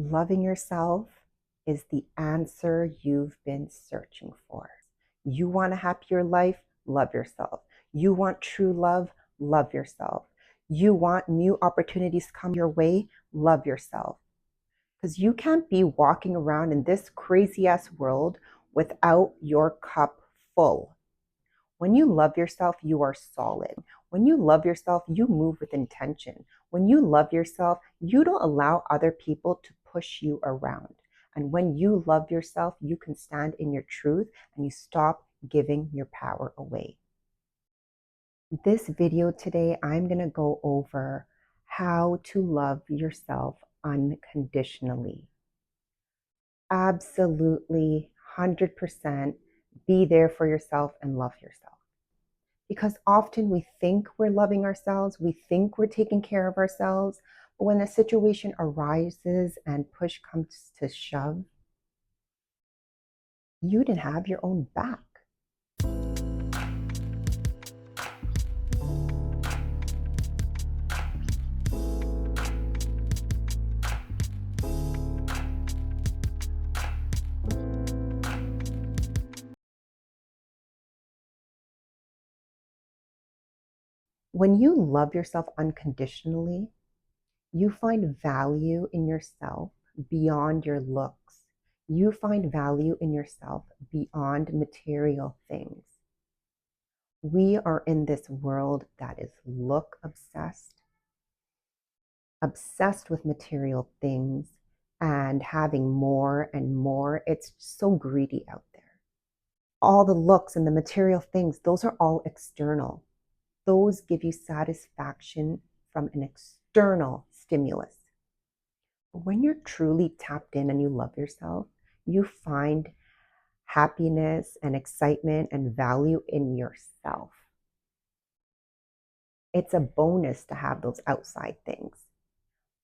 Loving yourself is the answer you've been searching for. You want a happier life? Love yourself. You want true love? Love yourself. You want new opportunities come your way? Love yourself. Because you can't be walking around in this crazy ass world without your cup full. When you love yourself, you are solid. When you love yourself, you move with intention. When you love yourself, you don't allow other people to push you around. And when you love yourself, you can stand in your truth and you stop giving your power away. This video today, I'm going to go over how to love yourself unconditionally. Absolutely, 100% be there for yourself and love yourself. Because often we think we're loving ourselves, we think we're taking care of ourselves, but when a situation arises and push comes to shove, you didn't have your own back. When you love yourself unconditionally, you find value in yourself beyond your looks. You find value in yourself beyond material things. We are in this world that is look obsessed, obsessed with material things and having more and more. It's so greedy out there. All the looks and the material things, those are all external. Those give you satisfaction from an external stimulus. But when you're truly tapped in and you love yourself, you find happiness and excitement and value in yourself. It's a bonus to have those outside things.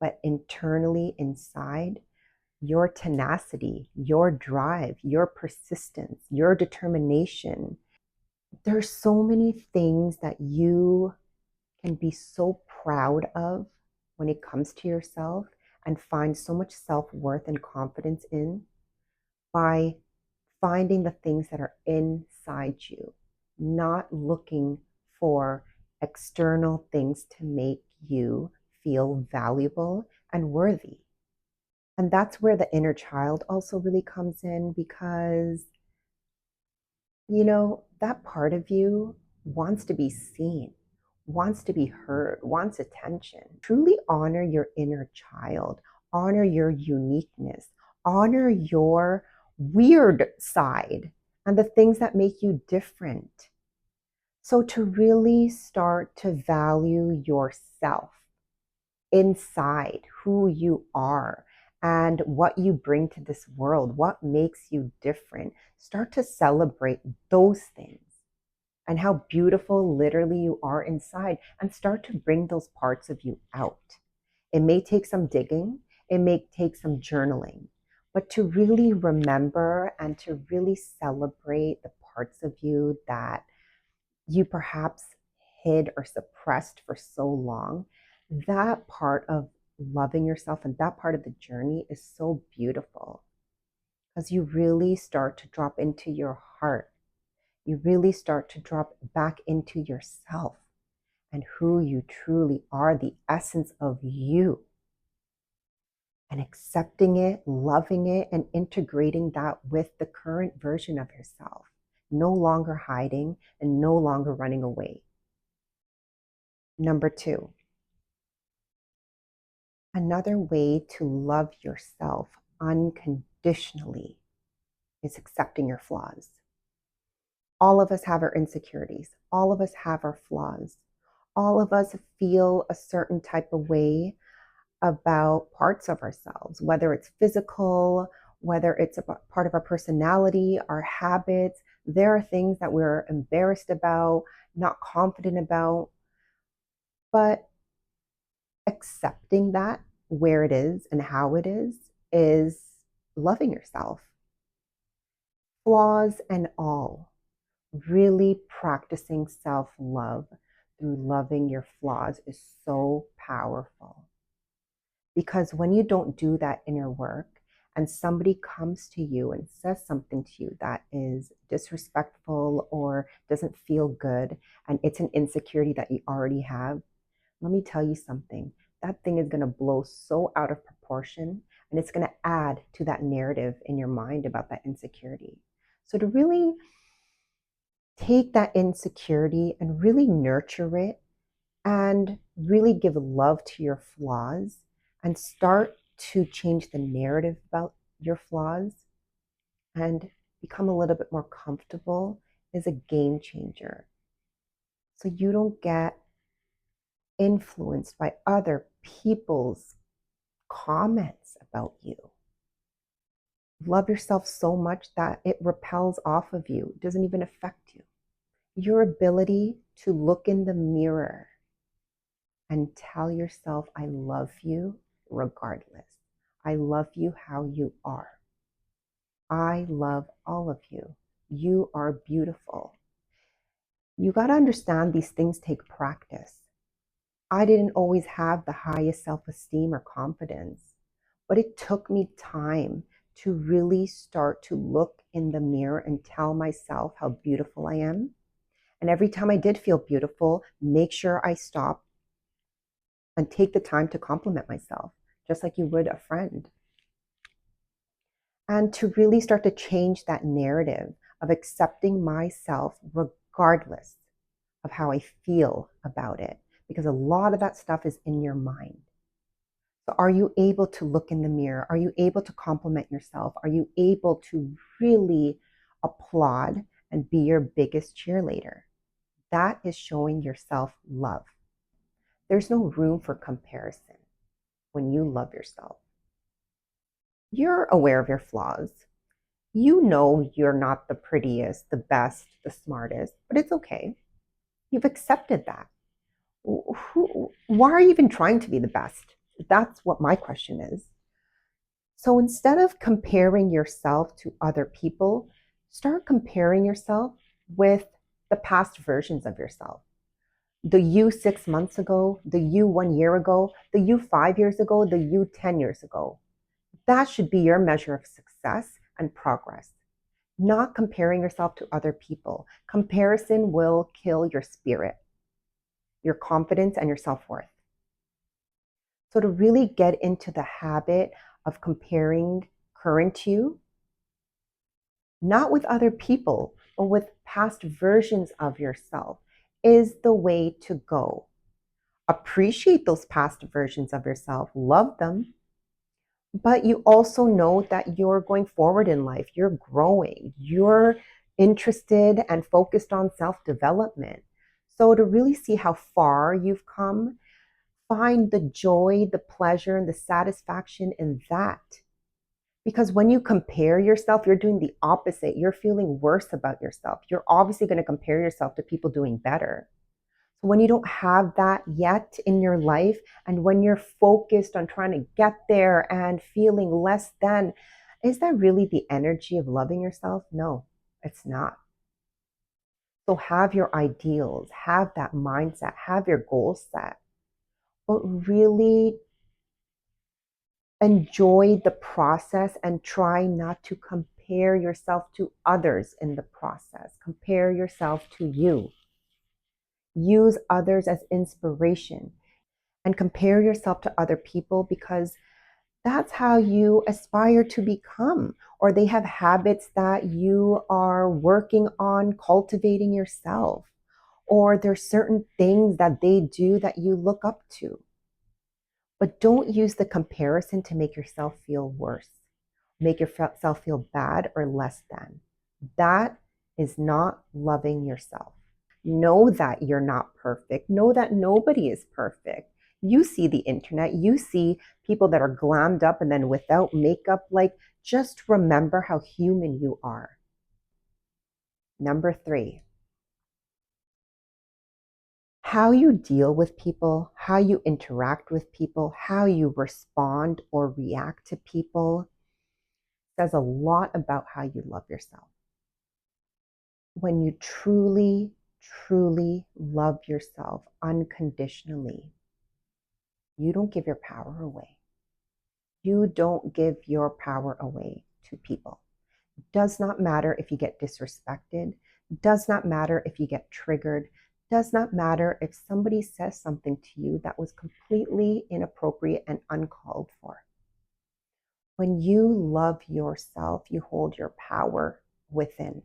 But internally, inside, your tenacity, your drive, your persistence, your determination, there's so many things that you can be so proud of when it comes to yourself and find so much self-worth and confidence in by finding the things that are inside you, not looking for external things to make you feel valuable and worthy. And that's where the inner child also really comes in because, that part of you wants to be seen, wants to be heard, wants attention. Truly honor your inner child, honor your uniqueness, honor your weird side and the things that make you different. So, to really start to value yourself inside, who you are, and what you bring to this world, what makes you different. Start to celebrate those things and how beautiful literally you are inside, and start to bring those parts of you out. It may take some digging, it may take some journaling, but to really remember and to really celebrate the parts of you that you perhaps hid or suppressed for so long, that part of loving yourself and that part of the journey is so beautiful because you really start to drop into your heart. You really start to drop back into yourself and who you truly are, the essence of you, and accepting it, loving it, and integrating that with the current version of yourself. No longer hiding and no longer running away. Number 2, another way to love yourself unconditionally is accepting your flaws. All of us have our insecurities. All of us have our flaws. All of us feel a certain type of way about parts of ourselves, whether it's physical, whether it's a part of our personality, our habits. There are things that we're embarrassed about, not confident about, but accepting that where it is and how it is loving yourself. Flaws and all, really practicing self-love through loving your flaws is so powerful. Because when you don't do that inner work and somebody comes to you and says something to you that is disrespectful or doesn't feel good, and it's an insecurity that you already have, let me tell you something. That thing is going to blow so out of proportion, and it's going to add to that narrative in your mind about that insecurity. So to really take that insecurity and really nurture it and really give love to your flaws and start to change the narrative about your flaws and become a little bit more comfortable is a game changer. So you don't get influenced by other people's comments about you. Love yourself so much that it repels off of you, it doesn't even affect you. Your ability to look in the mirror and tell yourself, I love you regardless. I love you how you are. I love all of you. You are beautiful. You got to understand these things take practice. I didn't always have the highest self-esteem or confidence, but it took me time to really start to look in the mirror and tell myself how beautiful I am. And every time I did feel beautiful, make sure I stop and take the time to compliment myself, just like you would a friend. And to really start to change that narrative of accepting myself regardless of how I feel about it, because a lot of that stuff is in your mind. So are you able to look in the mirror? Are you able to compliment yourself? Are you able to really applaud and be your biggest cheerleader? That is showing yourself love. There's no room for comparison when you love yourself. You're aware of your flaws. You know you're not the prettiest, the best, the smartest, but it's okay. You've accepted that. Why are you even trying to be the best? That's what my question is. So instead of comparing yourself to other people, start comparing yourself with the past versions of yourself. The you 6 months ago, the you 1 year ago, the you 5 years ago, the you 10 years ago. That should be your measure of success and progress, not comparing yourself to other people. Comparison will kill your spirit, your confidence, and your self-worth. So to really get into the habit of comparing current you, not with other people, but with past versions of yourself, is the way to go. Appreciate those past versions of yourself, love them, but you also know that you're going forward in life, you're growing, you're interested and focused on self-development. So to really see how far you've come, find the joy, the pleasure, and the satisfaction in that. Because when you compare yourself, you're doing the opposite. You're feeling worse about yourself. You're obviously going to compare yourself to people doing better. So when you don't have that yet in your life, and when you're focused on trying to get there and feeling less than, is that really the energy of loving yourself? No, it's not. So have your ideals, have that mindset, have your goals set, but really enjoy the process and try not to compare yourself to others in the process. Compare yourself to you. Use others as inspiration and compare yourself to other people, because that's how you aspire to become, or they have habits that you are working on cultivating yourself, or there's certain things that they do that you look up to. But don't use the comparison to make yourself feel worse, make yourself feel bad or less than. That is not loving yourself. Know that you're not perfect. Know that nobody is perfect. You see the internet, you see people that are glammed up and then without makeup. Like, just remember how human you are. Number 3, how you deal with people, how you interact with people, how you respond or react to people says a lot about how you love yourself. When you truly, truly love yourself unconditionally, you don't give your power away. You don't give your power away to people. Does not matter if you get disrespected, does not matter if you get triggered, does not matter if somebody says something to you that was completely inappropriate and uncalled for. When you love yourself, you hold your power within.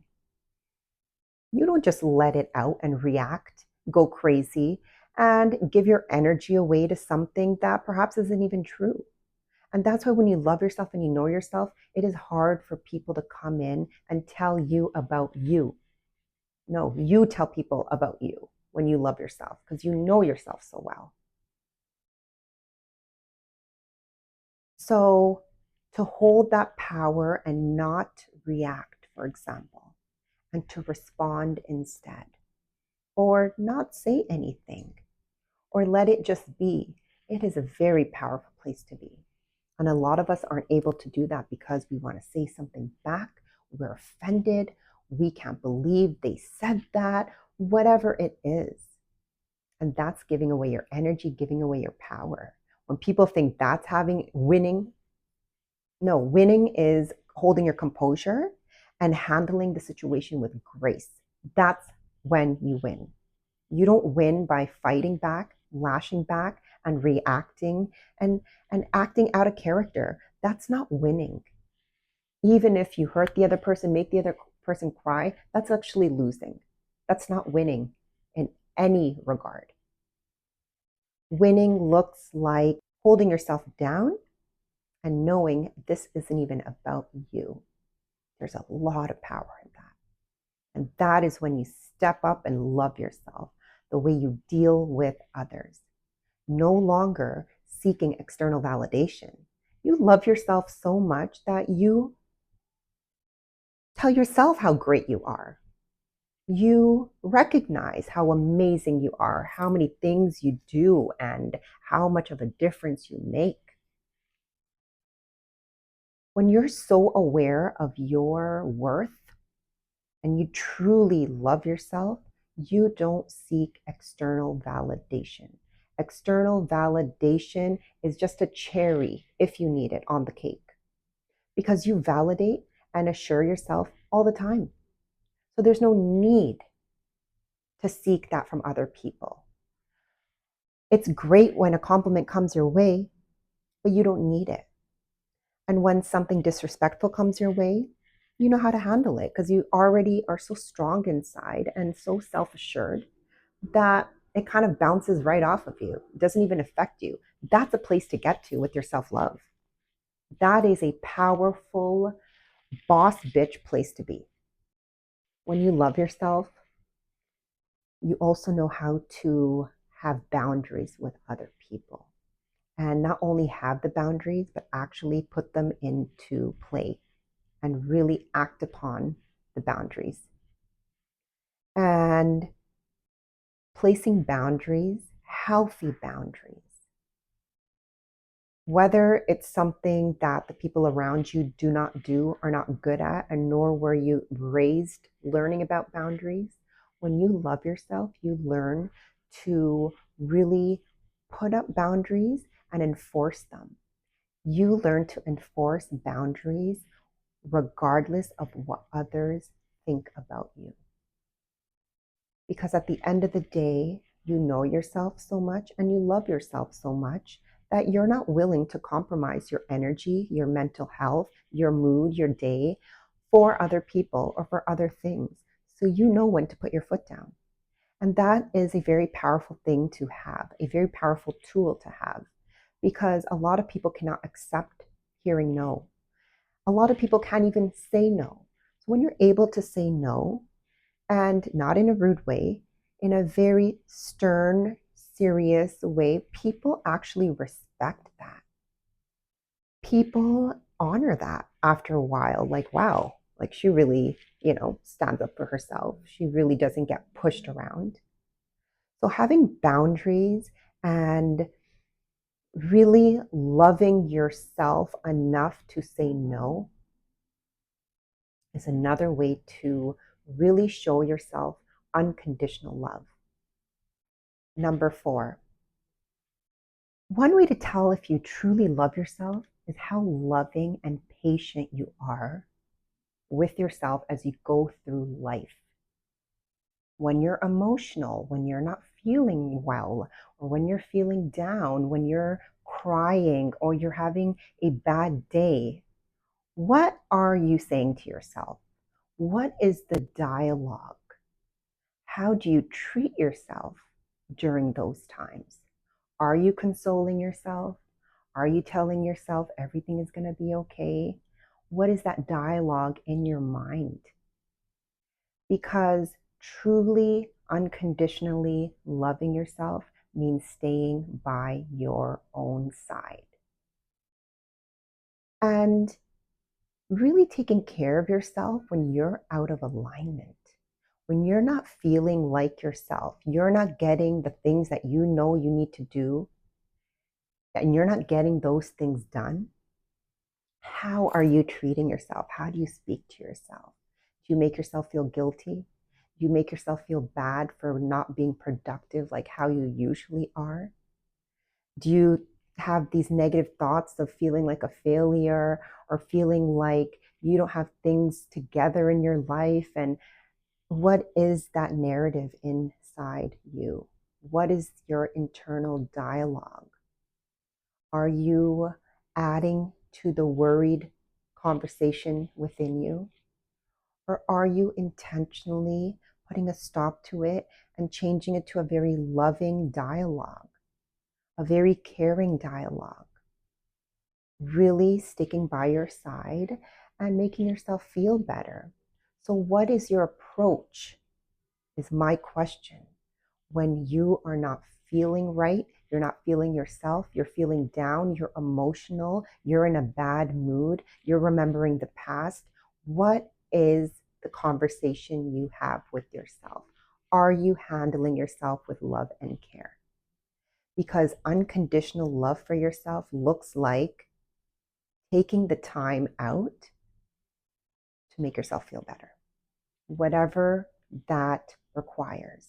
You don't just let it out and react, go crazy, and give your energy away to something that perhaps isn't even true. And that's why when you love yourself and you know yourself, it is hard for people to come in and tell you about you. No, you tell people about you when you love yourself because you know yourself so well. So to hold that power and not react, for example, and to respond instead, or not say anything, or let it just be, it is a very powerful place to be. And a lot of us aren't able to do that because we want to say something back. We're offended. We can't believe they said that, whatever it is. And that's giving away your energy, giving away your power. When people think that's having winning, no, winning is holding your composure and handling the situation with grace. That's when you win. You don't win by fighting back, lashing back, and reacting and acting out of character. That's not winning. Even if you hurt the other person, make the other person cry, that's actually losing. That's not winning in any regard. Winning looks like holding yourself down and knowing this isn't even about you. There's a lot of power in that. And that is when you step up and love yourself, the way you deal with others. No longer seeking external validation. You love yourself so much that you tell yourself how great you are. You recognize how amazing you are, how many things you do, and how much of a difference you make. When you're so aware of your worth and you truly love yourself, you don't seek external validation. External validation is just a cherry, if you need it, on the cake, because you validate and assure yourself all the time. So there's no need to seek that from other people. It's great when a compliment comes your way, but you don't need it. And when something disrespectful comes your way, you know how to handle it because you already are so strong inside and so self assured that it kind of bounces right off of you. It doesn't even affect you. That's a place to get to with your self love. That is a powerful boss bitch place to be. When you love yourself, you also know how to have boundaries with other people. And not only have the boundaries, but actually put them into play and really act upon the boundaries. And placing boundaries, healthy boundaries, whether it's something that the people around you do not do, are not good at, and nor were you raised learning about boundaries. When you love yourself, you learn to really put up boundaries and enforce them. You learn to enforce boundaries regardless of what others think about you. Because at the end of the day, you know yourself so much and you love yourself so much that you're not willing to compromise your energy, your mental health, your mood, your day for other people or for other things. So you know when to put your foot down. And that is a very powerful thing to have, a very powerful tool to have, because a lot of people cannot accept hearing no. A lot of people can't even say no. So when you're able to say no, and not in a rude way, in a very stern, serious way, people actually respect that. People honor that after a while. Like, wow, like she really, stands up for herself. She really doesn't get pushed around. So having boundaries and really loving yourself enough to say no is another way to really show yourself unconditional love. Number 4, one way to tell if you truly love yourself is how loving and patient you are with yourself as you go through life. When you're emotional, when you're not feeling well, or when you're feeling down, when you're crying, or you're having a bad day, what are you saying to yourself? What is the dialogue? How do you treat yourself during those times? Are you consoling yourself? Are you telling yourself everything is going to be okay? What is that dialogue in your mind? Because truly, unconditionally loving yourself means staying by your own side. And really taking care of yourself when you're out of alignment, when you're not feeling like yourself, you're not getting the things that you know you need to do, and you're not getting those things done. How are you treating yourself? How do you speak to yourself? Do you make yourself feel guilty? Do you make yourself feel bad for not being productive like how you usually are? Do you have these negative thoughts of feeling like a failure or feeling like you don't have things together in your life? And what is that narrative inside you? What is your internal dialogue? Are you adding to the worried conversation within you? Or are you intentionally putting a stop to it and changing it to a very loving dialogue, a very caring dialogue? Really sticking by your side and making yourself feel better. So, what is your approach? Is my question. When you are not feeling right, you're not feeling yourself, you're feeling down, you're emotional, you're in a bad mood, you're remembering the past, what is the conversation you have with yourself? Are you handling yourself with love and care? Because unconditional love for yourself looks like taking the time out to make yourself feel better, whatever that requires.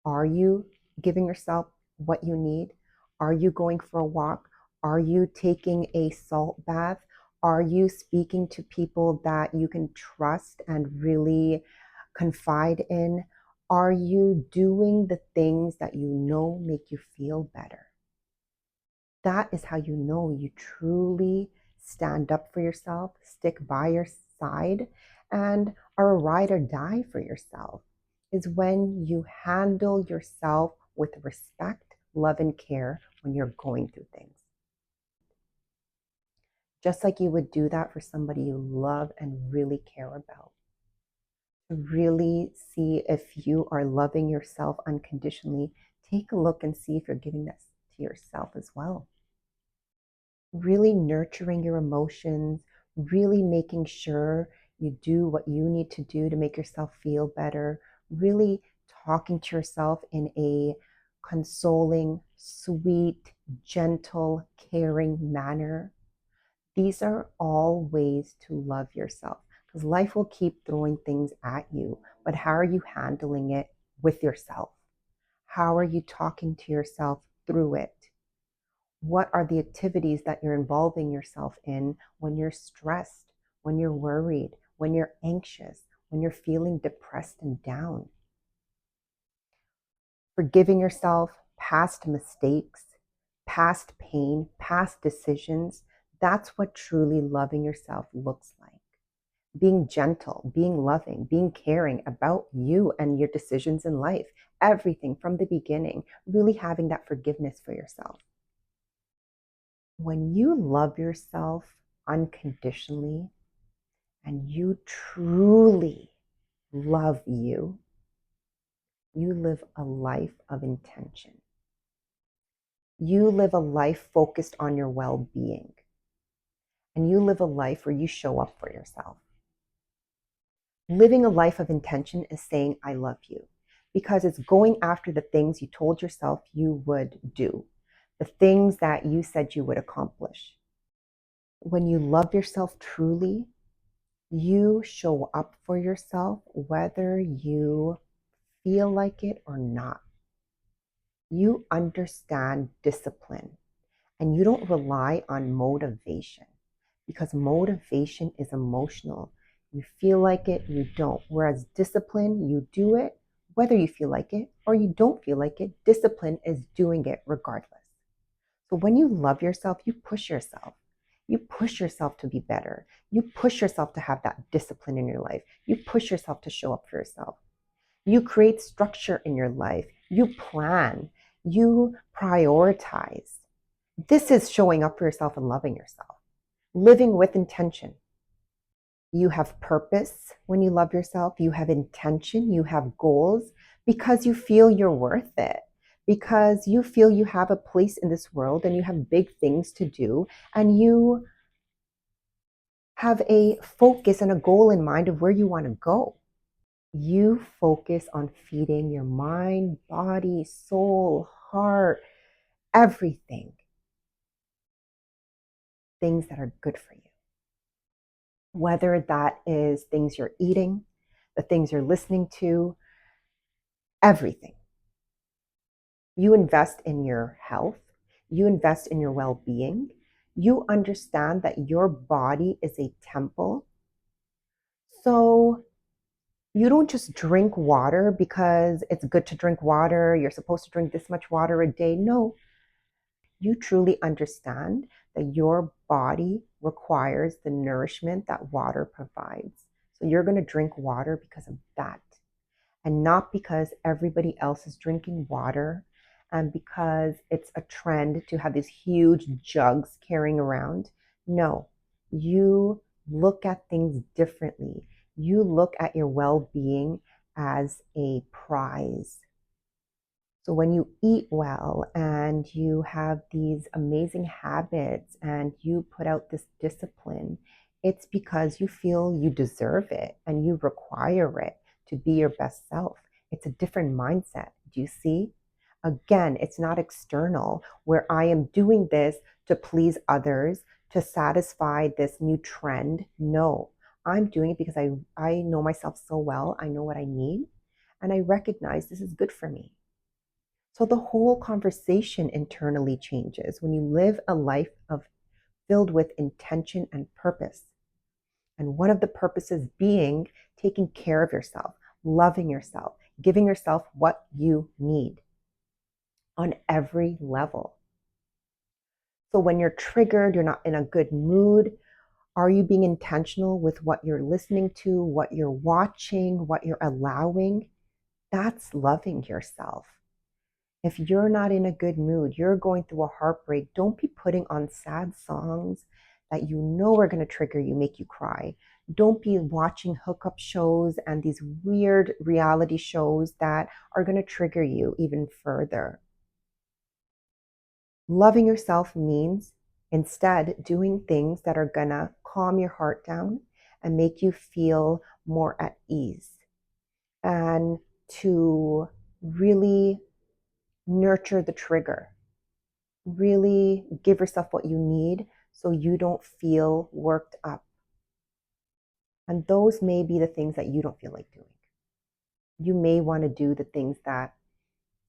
Are you giving yourself what you need? Are you going for a walk? Are you taking a salt bath? Are you speaking to people that you can trust and really confide in? Are you doing the things that you know make you feel better? That is how you know you truly stand up for yourself, stick by your side, and are a ride or die for yourself. Is when you handle yourself with respect, love, and care when you're going through things. Just like you would do that for somebody you love and really care about. To really see if you are loving yourself unconditionally, take a look and see if you're giving this to yourself as well. Really nurturing your emotions, really making sure you do what you need to do to make yourself feel better, really talking to yourself in a consoling, sweet, gentle, caring manner. These are all ways to love yourself because life will keep throwing things at you. But how are you handling it with yourself? How are you talking to yourself through it? What are the activities that you're involving yourself in when you're stressed, when you're worried, when you're anxious, when you're feeling depressed and down? Forgiving yourself, past mistakes, past pain, past decisions, that's what truly loving yourself looks like. Being gentle, being loving, being caring about you and your decisions in life, everything from the beginning, really having that forgiveness for yourself. When you love yourself unconditionally and you truly love you, you live a life of intention. You live a life focused on your well-being. And you live a life where you show up for yourself. Living a life of intention is saying, I love you, because it's going after the things you told yourself you would do, the things that you said you would accomplish. When you love yourself truly, you show up for yourself whether you feel like it or not. You understand discipline and you don't rely on motivation, because motivation is emotional. You feel like it, you don't. Whereas discipline, you do it whether you feel like it or you don't feel like it. Discipline is doing it regardless. So when you love yourself, you push yourself. You push yourself to be better. You push yourself to have that discipline in your life. You push yourself to show up for yourself. You create structure in your life. You plan. You prioritize. This is showing up for yourself and loving yourself. Living with intention. You have purpose when you love yourself. You have intention. You have goals because you feel you're worth it. Because you feel you have a place in this world and you have big things to do, and you have a focus and a goal in mind of where you want to go. You focus on feeding your mind, body, soul, heart, everything, things that are good for you. Whether that is things you're eating, the things you're listening to, everything. You invest in your health, you invest in your well being. You understand that your body is a temple. So you don't just drink water because it's good to drink water. You're supposed to drink this much water a day. No, you truly understand that your body requires the nourishment that water provides. So you're going to drink water because of that, and not because everybody else is drinking water and because it's a trend to have these huge jugs carrying around. No, you look at things differently. You look at your well being as a prize. So when you eat well and you have these amazing habits and you put out this discipline, it's because you feel you deserve it and you require it to be your best self. It's a different mindset. Do you see? Again, it's not external where I am doing this to please others, to satisfy this new trend. No, I'm doing it because I know myself so well. I know what I need and I recognize this is good for me. So the whole conversation internally changes when you live a life filled with intention and purpose. And one of the purposes being taking care of yourself, loving yourself, giving yourself what you need on every level. So when you're triggered, you're not in a good mood, are you being intentional with what you're listening to, what you're watching, what you're allowing? That's loving yourself. If you're not in a good mood, you're going through a heartbreak, don't be putting on sad songs that you know are going to trigger you, make you cry. Don't be watching hookup shows and these weird reality shows that are going to trigger you even further. Loving yourself means instead doing things that are going to calm your heart down and make you feel more at ease, and to really nurture the trigger. Really give yourself what you need so you don't feel worked up. And those may be the things that you don't feel like doing. You may want to do the things that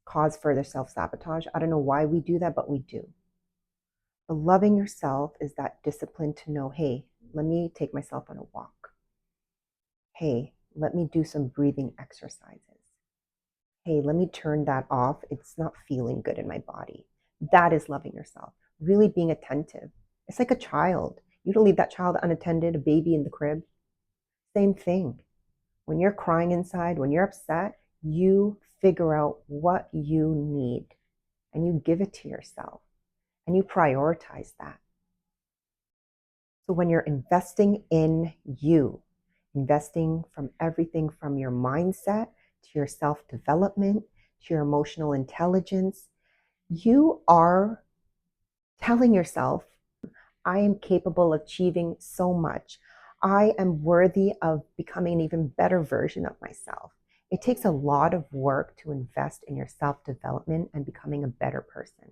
cause further self-sabotage. I don't know why we do that, but we do. But loving yourself is that discipline to know, hey, let me take myself on a walk. Hey, let me do some breathing exercises. Hey, let me turn that off. It's not feeling good in my body. That is loving yourself. Really being attentive. It's like a child. You don't leave that child unattended, a baby in the crib. Same thing. When you're crying inside, when you're upset, you figure out what you need and you give it to yourself and you prioritize that. So when you're investing in you, investing from everything from your mindset to your self-development, to your emotional intelligence, you are telling yourself, I am capable of achieving so much. I am worthy of becoming an even better version of myself. It takes a lot of work to invest in your self-development and becoming a better person,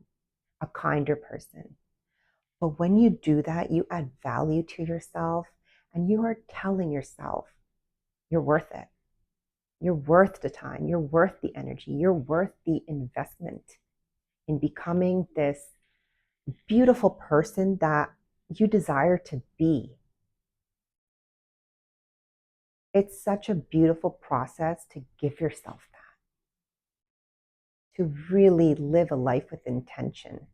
a kinder person. But when you do that, you add value to yourself and you are telling yourself you're worth it. You're worth the time. You're worth the energy. You're worth the investment in becoming this beautiful person that you desire to be. It's such a beautiful process to give yourself that, to really live a life with intention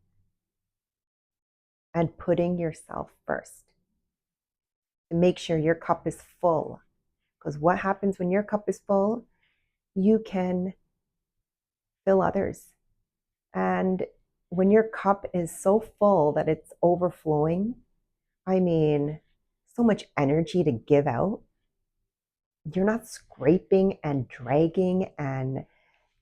and putting yourself first, to make sure your cup is full. Because what happens when your cup is full? You can fill others. And when your cup is so full that it's overflowing, I mean, so much energy to give out, you're not scraping and dragging and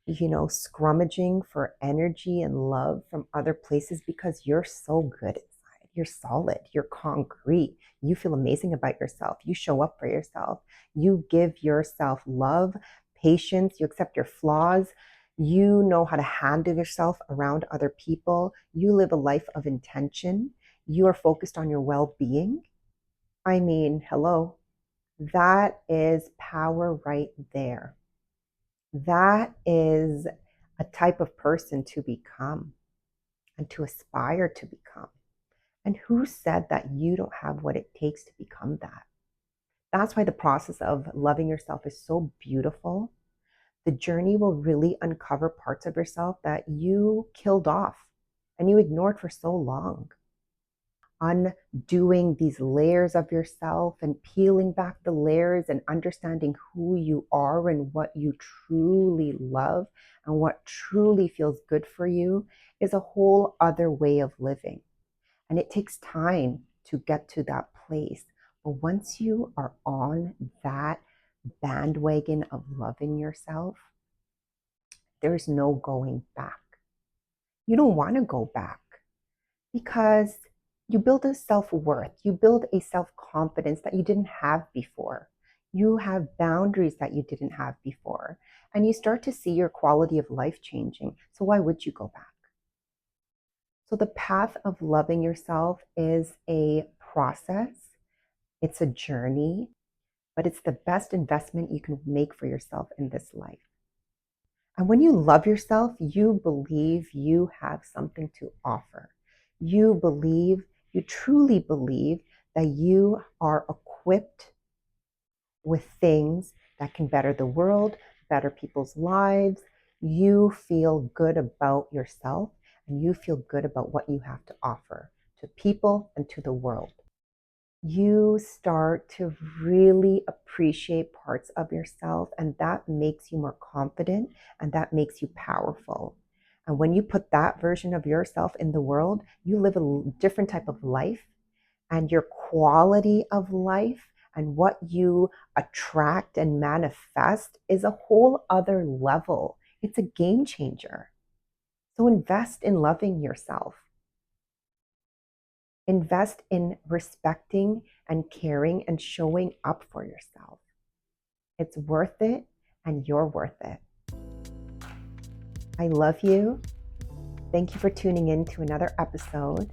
scrummaging for energy and love from other places because you're so good inside. You're solid, you're concrete. You feel amazing about yourself. You show up for yourself. You give yourself love, patience, you accept your flaws. You know how to handle yourself around other people. You live a life of intention. You are focused on your well being. I mean, hello, that is power right there. That is a type of person to become and to aspire to become. And who said that you don't have what it takes to become that? That's why the process of loving yourself is so beautiful. The journey will really uncover parts of yourself that you killed off and you ignored for so long. Undoing these layers of yourself and peeling back the layers and understanding who you are and what you truly love and what truly feels good for you is a whole other way of living. And it takes time to get to that place. But once you are on that bandwagon of loving yourself, there's no going back. You don't want to go back because you build a self-worth, you build a self-confidence that you didn't have before. You have boundaries that you didn't have before, and you start to see your quality of life changing. So why would you go back? So the path of loving yourself is a process, it's a journey, but it's the best investment you can make for yourself in this life. And when you love yourself, you believe you have something to offer. You believe, you truly believe that you are equipped with things that can better the world, better people's lives. You feel good about yourself and you feel good about what you have to offer to people and to the world. You start to really appreciate parts of yourself, and that makes you more confident and that makes you powerful. And when you put that version of yourself in the world, you live a different type of life, and your quality of life and what you attract and manifest is a whole other level. It's a game changer. So invest in loving yourself. Invest in respecting and caring and showing up for yourself. It's worth it and you're worth it. I love you. Thank you for tuning in to another episode,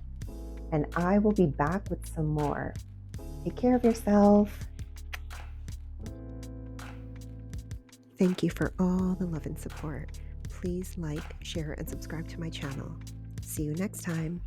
and I will be back with some more. Take care of yourself. Thank you for all the love and support. Please like, share, and subscribe to my channel. See you next time.